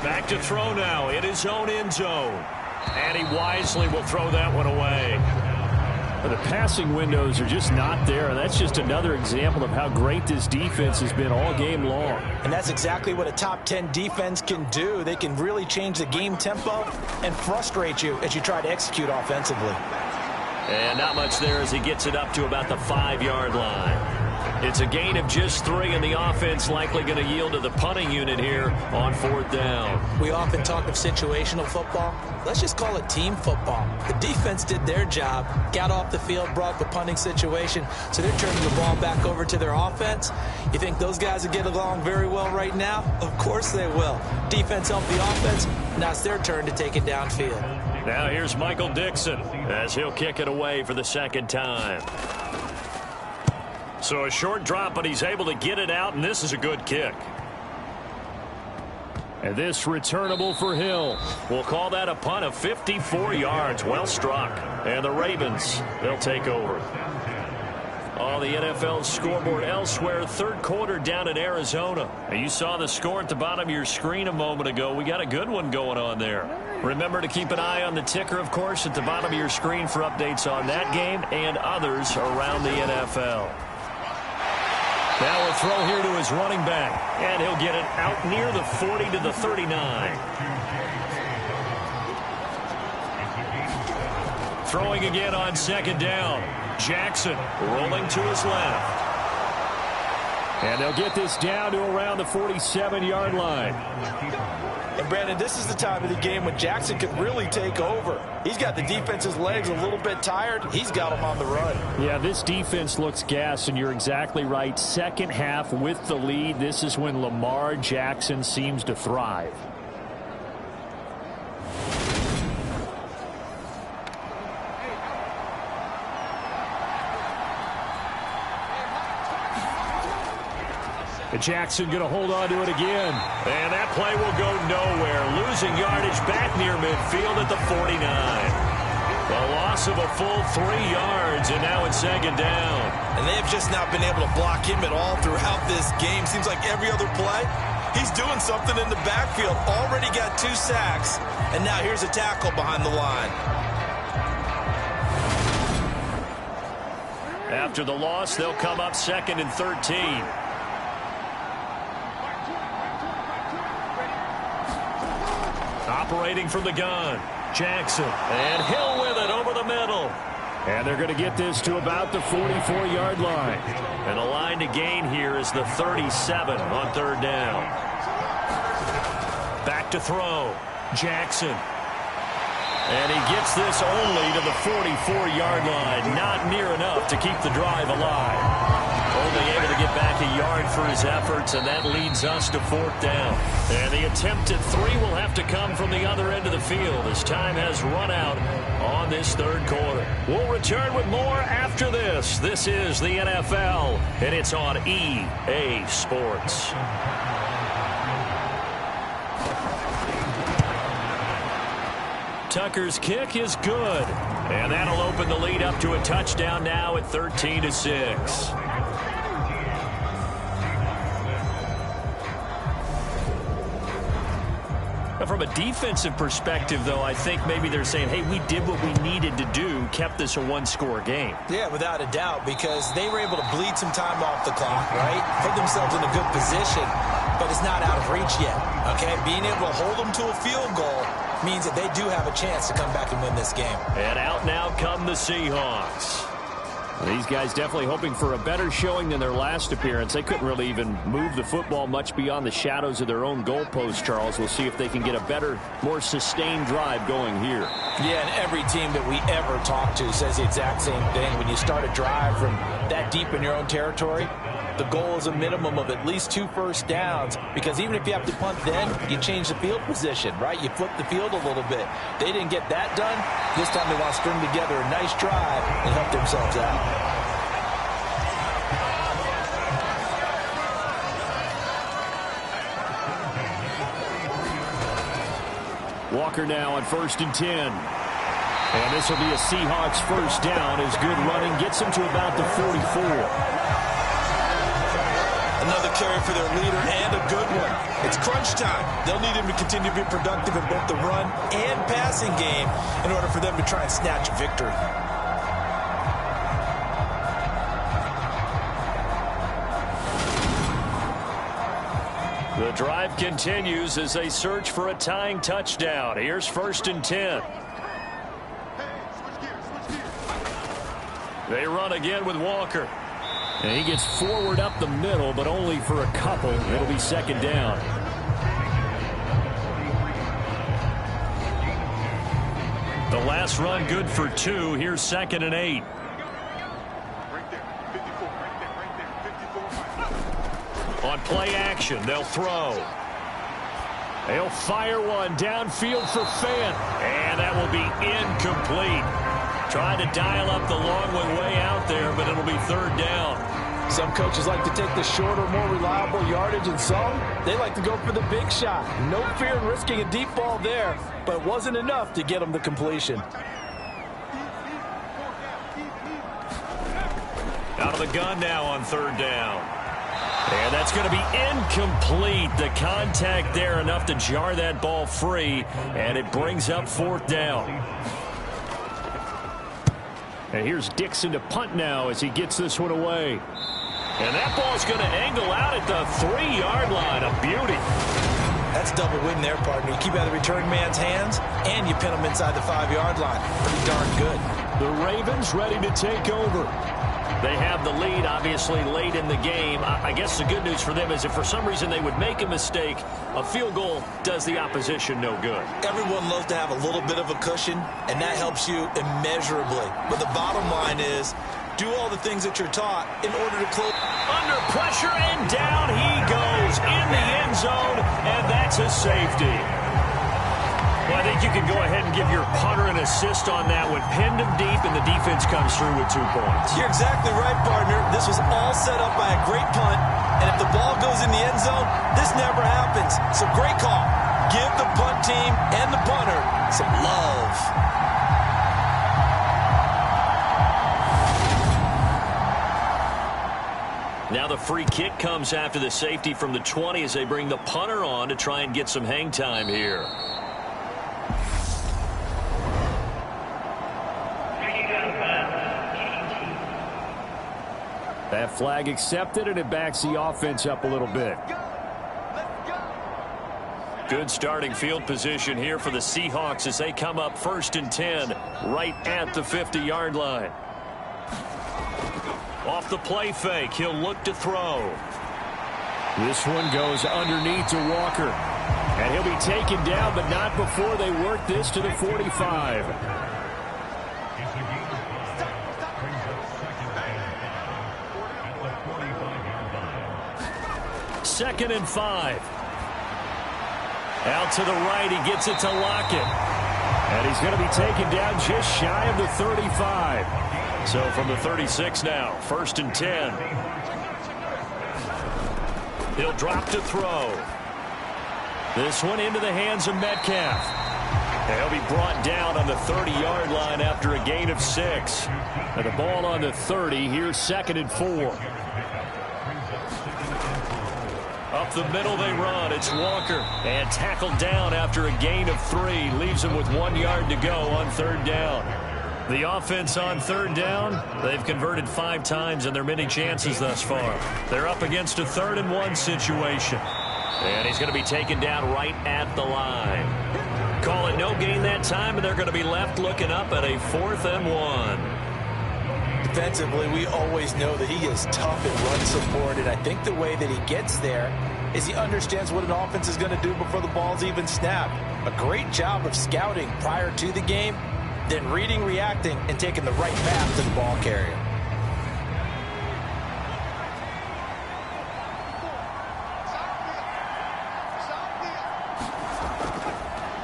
Back to throw now in his own end zone. And he wisely will throw that one away. But the passing windows are just not there, and that's just another example of how great this defense has been all game long. And that's exactly what a top 10 defense can do. They can really change the game tempo and frustrate you as you try to execute offensively. And not much there as he gets it up to about the 5-yard line. It's a gain of just 3, and the offense likely going to yield to the punting unit here on 4th down. We often talk of situational football. Let's just call it team football. The defense did their job, got off the field, brought the punting situation, so they're turning the ball back over to their offense. You think those guys will get along very well right now? Of course they will. Defense helped the offense. Now it's their turn to take it downfield. Now here's Michael Dixon as he'll kick it away for the 2nd time. So a short drop, but he's able to get it out, and this is a good kick. And this returnable for Hill. We'll call that a punt of 54 yards. Well struck. And the Ravens, they'll take over. On the NFL scoreboard elsewhere, 3rd quarter down in Arizona. And you saw the score at the bottom of your screen a moment ago. We got a good one going on there. Remember to keep an eye on the ticker, of course, at the bottom of your screen for updates on that game and others around the NFL. Now a throw here to his running back, and he'll get it out near the 40 to the 39. Throwing again on second down. Jackson rolling to his left. And they'll get this down to around the 47-yard line. And, Brandon, this is the time of the game when Jackson could really take over. He's got the defense's legs a little bit tired. He's got them on the run. Yeah, this defense looks gassed, and you're exactly right. Second half with the lead, this is when Lamar Jackson seems to thrive. Jackson going to hold on to it again. And that play will go nowhere. Losing yardage back near midfield at the 49. A loss of a full 3 yards, and now it's second down. And they have just not been able to block him at all throughout this game. Seems like every other play, he's doing something in the backfield. Already got 2 sacks, and now here's a tackle behind the line. After the loss, they'll come up 2nd and 13. Operating from the gun, Jackson, and Hill with it over the middle. And they're going to get this to about the 44-yard line. And the line to gain here is the 37 on third down. Back to throw, Jackson. And he gets this only to the 44-yard line. Not near enough to keep the drive alive. Only able to get back a yard for his efforts, and that leads us to 4th down. And the attempt at 3 will have to come from the other end of the field as time has run out on this third quarter. We'll return with more after this. This is the NFL, and it's on EA Sports. Tucker's kick is good, and that'll open the lead up to a touchdown now at 13-6. From a defensive perspective, though, I think maybe they're saying, hey, we did what we needed to do, kept this a 1-score game. Yeah, without a doubt, because they were able to bleed some time off the clock, right? Put themselves in a good position, but it's not out of reach yet, okay? Being able to hold them to a field goal means that they do have a chance to come back and win this game. And out now come the Seahawks. These guys definitely hoping for a better showing than their last appearance. They couldn't really even move the football much beyond the shadows of their own goalpost, Charles. We'll see if they can get a better, more sustained drive going here. Yeah, and every team that we ever talk to says the exact same thing. When you start a drive from that deep in your own territory, the goal is a minimum of at least 2 first downs, because even if you have to punt then, you change the field position, right? You flip the field a little bit. They didn't get that done. This time they want to string together a nice drive and help themselves out. Walker now on 1st and 10. And this will be a Seahawks first down as good running gets them to about the 44. Another carry for their leader, and a good one. It's crunch time. They'll need him to continue to be productive in both the run and passing game in order for them to try and snatch a victory. The drive continues as they search for a tying touchdown. Here's 1st and 10. They run again with Walker. And he gets forward up the middle, but only for a couple. It'll be 2nd down. The last run good for 2. Here's 2nd and 8. On play action, they'll throw. They'll fire one downfield for Fant. And that will be incomplete. Trying to dial up the long one way out there, but it'll be 3rd down. Some coaches like to take the shorter, more reliable yardage, and some, they like to go for the big shot. No fear in risking a deep ball there, but it wasn't enough to get them the completion. Out of the gun now on 3rd down. And that's going to be incomplete. The contact there enough to jar that ball free, and it brings up 4th down. And here's Dixon to punt now as he gets this one away. And that ball's going to angle out at the 3-yard line. A beauty. That's double win there, partner. You keep out of the return man's hands, and you pin him inside the 5-yard line. Pretty darn good. The Ravens ready to take over. They have the lead, obviously, late in the game. I guess the good news for them is if for some reason they would make a mistake, a field goal does the opposition no good. Everyone loves to have a little bit of a cushion, and that helps you immeasurably. But the bottom line is, do all the things that you're taught in order to close. Under pressure, and down he goes in the end zone, and that's a safety. Well, I think you can go ahead and give your punter an assist on that one. Pinned him deep, and the defense comes through with 2 points. You're exactly right, partner. This was all set up by a great punt, and if the ball goes in the end zone, this never happens. So great call. Give the punt team and the punter some love. Now the free kick comes after the safety from the 20 as they bring the punter on to try and get some hang time here. That flag accepted, and it backs the offense up a little bit. Good starting field position here for the Seahawks as they come up 1st and 10 right at the 50-yard line. Off the play fake, he'll look to throw. This one goes underneath to Walker. And he'll be taken down, but not before they work this to the 45. 2nd and 5. Out to the right, he gets it to Lockett. And he's going to be taken down just shy of the 35. So from the 36 now, 1st and 10. He'll drop to throw. This one into the hands of Metcalf. And he'll be brought down on the 30-yard line after a gain of 6. And the ball on the 30, here's 2nd and 4. Up the middle they run. It's Walker. And tackled down after a gain of 3. Leaves him with 1 yard to go on 3rd down. The offense on 3rd down, they've converted 5 times in their many chances thus far. They're up against a 3rd and 1 situation. And he's going to be taken down right at the line. Call it no gain that time, and they're going to be left looking up at a 4th and 1. Defensively, we always know that he is tough in run support, and I think the way that he gets there is he understands what an offense is going to do before the ball's even snapped. A great job of scouting prior to the game, then reading, reacting, and taking the right path to the ball carrier.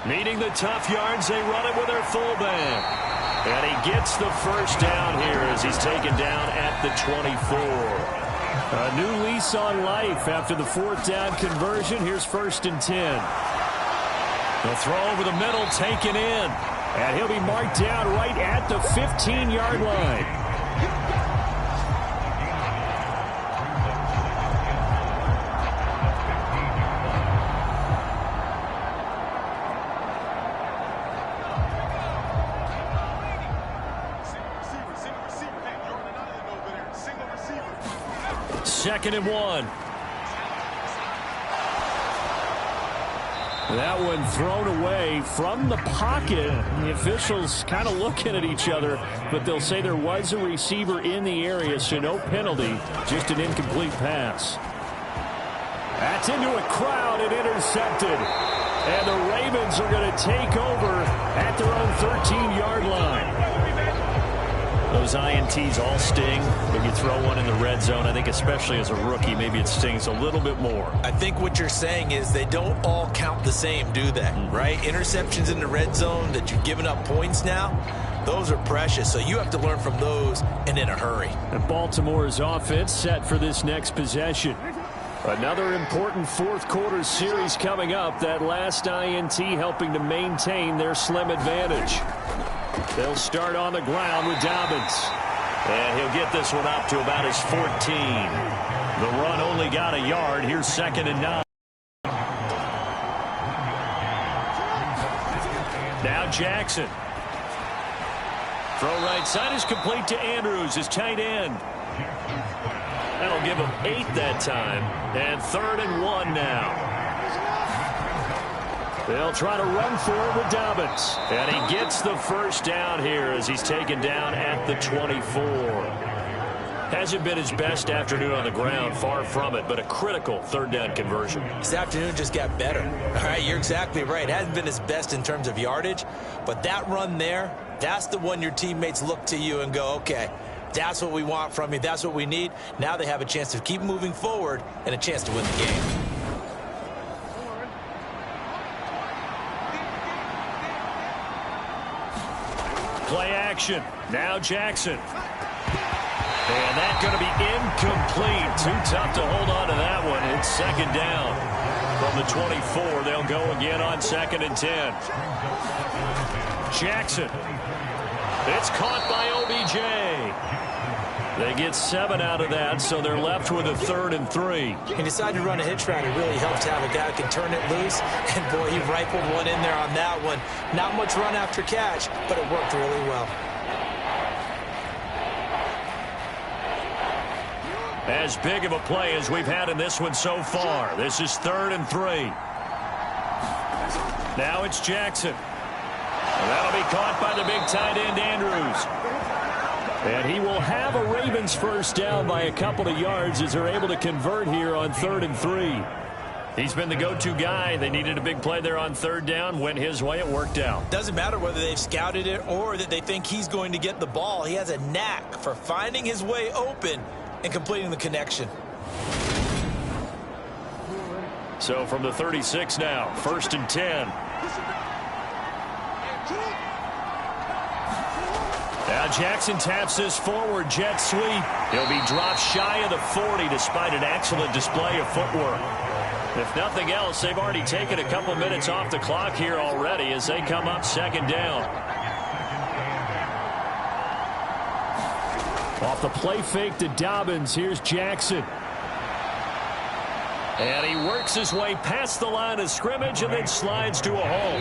Needing the tough yards, they run it with their fullback. And he gets the 1st down here as he's taken down at the 24. A new lease on life after the 4th down conversion. Here's 1st and 10. They'll throw over the middle, taken in. And he'll be marked down right at the 15-yard line. Second and 1. That one thrown away from the pocket. The officials kind of looking at each other, but they'll say there was a receiver in the area, so no penalty, just an incomplete pass. That's into a crowd and intercepted. And the Ravens are going to take over at their own 13-yard line. Those INTs all sting when you throw one in the red zone. I think especially as a rookie, maybe it stings a little bit more. I think what you're saying is they don't all count the same, do they? Right? Interceptions in the red zone that you've given up points now, those are precious. So you have to learn from those and in a hurry. And Baltimore's offense set for this next possession. Another important 4th quarter series coming up. That last INT helping to maintain their slim advantage. They'll start on the ground with Dobbins. And he'll get this one up to about his 14. The run only got a yard. Here's 2nd and 9. Now Jackson. Throw right side is complete to Andrews, his tight end. That'll give him 8 that time. And 3rd and 1 now. They'll try to run for it with Dobbins. And he gets the first down here as he's taken down at the 24. Hasn't been his best afternoon on the ground, far from it, but a critical 3rd down conversion. This afternoon just got better. All right, you're exactly right. Hasn't been his best in terms of yardage, but that run there, that's the one your teammates look to you and go, okay, that's what we want from you. That's what we need. Now they have a chance to keep moving forward and a chance to win the game. Play action. Now Jackson. And that's going to be incomplete. Too tough to hold on to that one. It's 2nd down. From the 24, they'll go again on 2nd and 10. Jackson. It's caught by OBJ. They get 7 out of that, so they're left with a 3rd and 3. He decided to run a hitch route. It really helps to have a guy who can turn it loose. And, boy, he rifled one in there on that one. Not much run after catch, but it worked really well. As big of a play as we've had in this one so far. This is 3rd and 3. Now it's Jackson. And that'll be caught by the big tight end, Andrews. And he will have a Ravens first down by a couple of yards as they're able to convert here on 3rd and 3. He's been the go-to guy. They needed a big play there on 3rd down. Went his way. It worked out. Doesn't matter whether they've scouted it or that they think he's going to get the ball. He has a knack for finding his way open and completing the connection. So from the 36 now, 1st and 10. Now Jackson taps this forward jet sweep. He'll be dropped shy of the 40 despite an excellent display of footwork. If nothing else, they've already taken a couple minutes off the clock here already as they come up 2nd down. Off the play fake to Dobbins, here's Jackson. And he works his way past the line of scrimmage and then slides to a hole.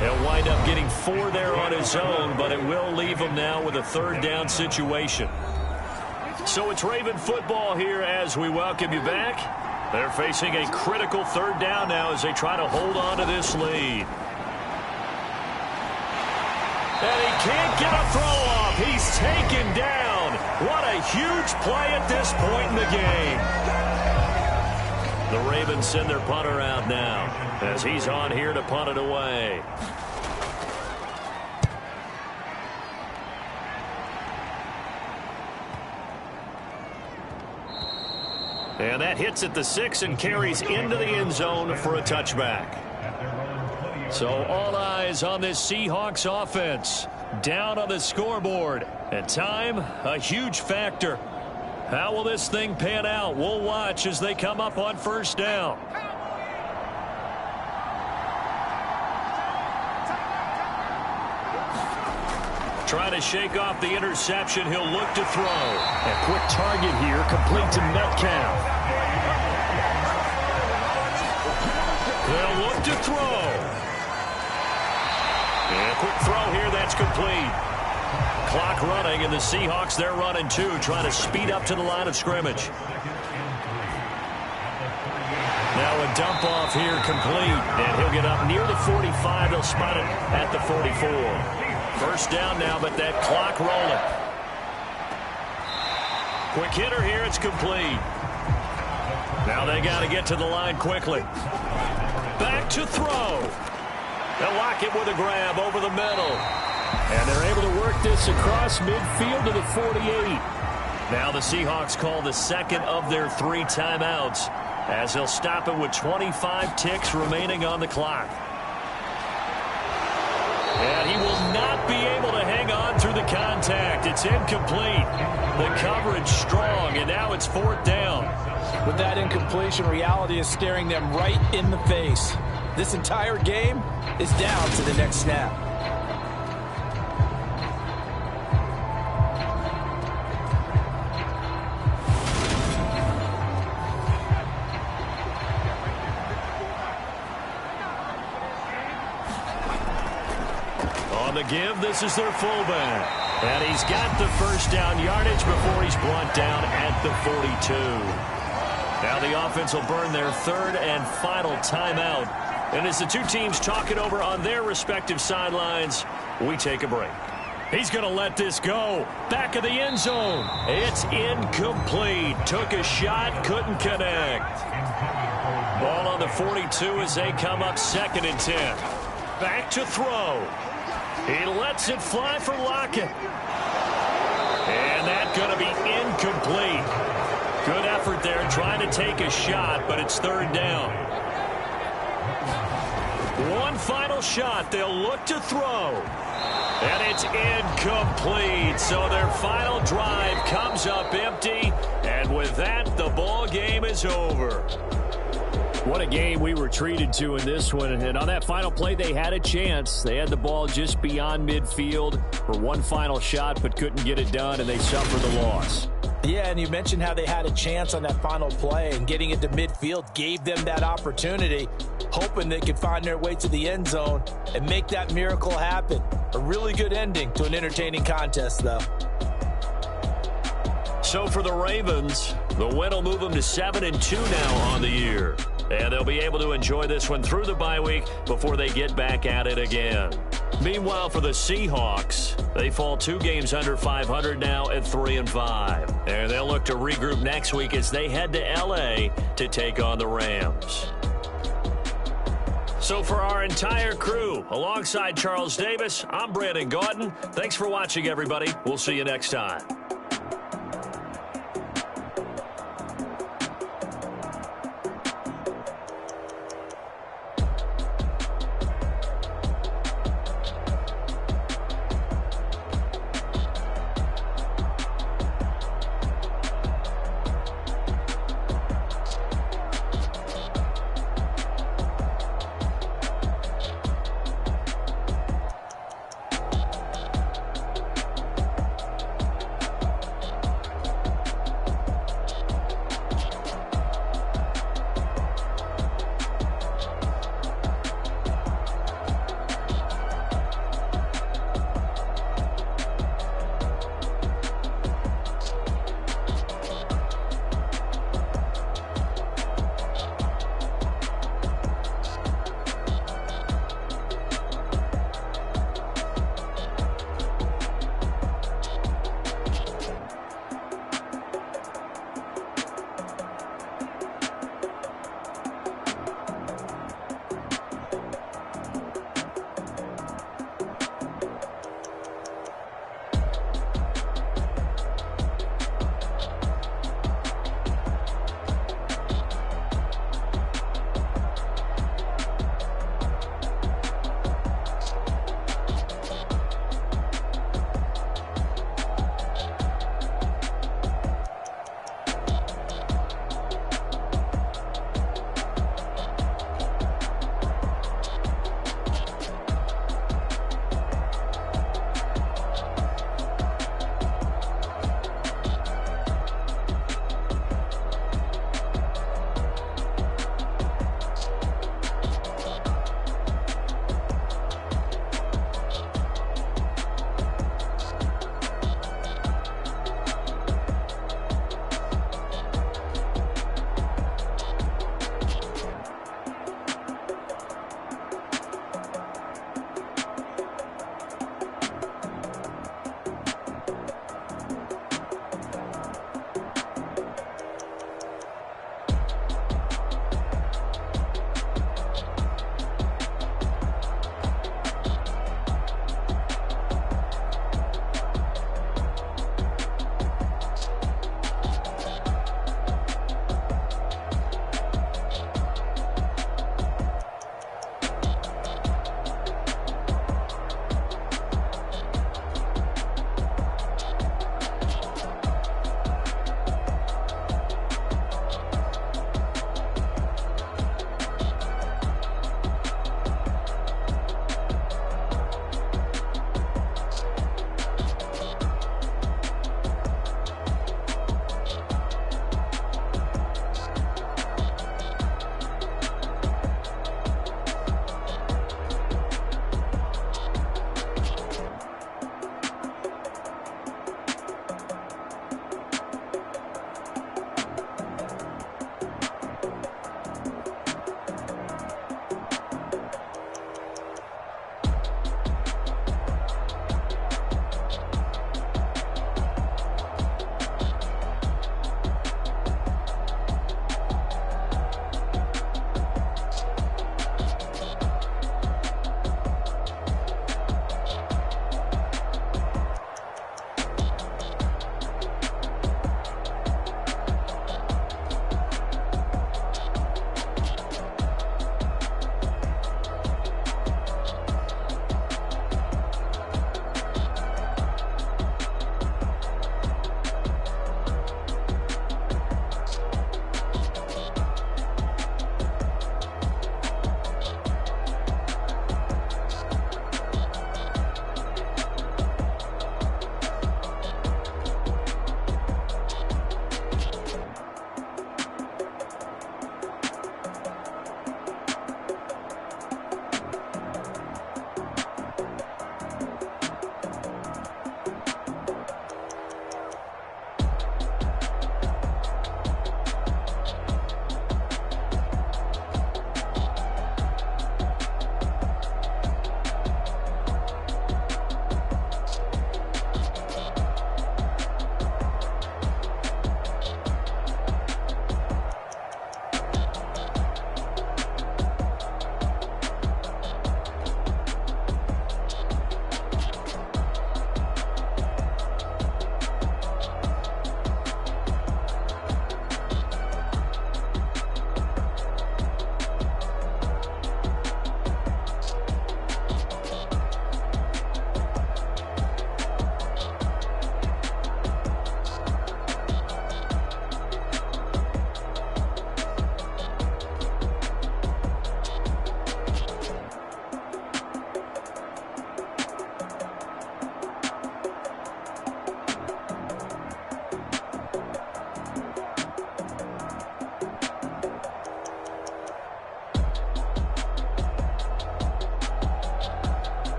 He'll wind up getting 4 there on his own, but it will leave him now with a 3rd down situation. So it's Raven football here as we welcome you back. They're facing a critical 3rd down now as they try to hold on to this lead. And he can't get a throw off. He's taken down. What a huge play at this point in the game. The Ravens send their punter out now as he's on here to punt it away. And that hits at the 6 and carries into the end zone for a touchback. So all eyes on this Seahawks offense. Down on the scoreboard. And time, a huge factor. How will this thing pan out? We'll watch as they come up on 1st down. Trying to shake off the interception. He'll look to throw. A quick target here, complete to Metcalf. They'll look to throw. And a quick throw here, that's complete. Clock running, and the Seahawks, they're running too, trying to speed up to the line of scrimmage. Now a dump off here, complete. And he'll get up near the 45. They'll spot it at the 44. 1st down now, but that clock rolling. Quick hitter here, it's complete. Now they got to get to the line quickly. Back to throw. They'll lock it with a grab over the middle. And they're able to work this across midfield to the 48. Now the Seahawks call the 2nd of their 3 timeouts as they'll stop it with 25 ticks remaining on the clock. And he will not be able to hang on through the contact. It's incomplete. The coverage strong, and now it's 4th down. With that incompletion, reality is staring them right in the face. This entire game is down to the next snap. On the give, this is their fullback. And he's got the first down yardage before he's brought down at the 42. Now the offense will burn their third and final timeout. And as the two teams talk it over on their respective sidelines, we take a break. He's going to let this go. Back of the end zone. It's incomplete. Took a shot, couldn't connect. Ball on the 42 as they come up 2nd and 10. Back to throw. He lets it fly for Lockett. And that's going to be incomplete. Good effort there trying to take a shot, but it's 3rd down. One final shot. They'll look to throw. And it's incomplete. So their final drive comes up empty. And with that, the ball game is over. What a game we were treated to in this one. And on that final play, they had a chance. They had the ball just beyond midfield for one final shot, but couldn't get it done, and they suffered the loss. Yeah, and you mentioned how they had a chance on that final play, and getting it to midfield gave them that opportunity, hoping they could find their way to the end zone and make that miracle happen. A really good ending to an entertaining contest, though. So for the Ravens, the win will move them to 7-2 now on the year. And they'll be able to enjoy this one through the bye week before they get back at it again. Meanwhile, for the Seahawks, they fall 2 games under 500 now at 3-5. And they'll look to regroup next week as they head to L.A. to take on the Rams. So for our entire crew, alongside Charles Davis, I'm Brandon Gaudin. Thanks for watching, everybody. We'll see you next time.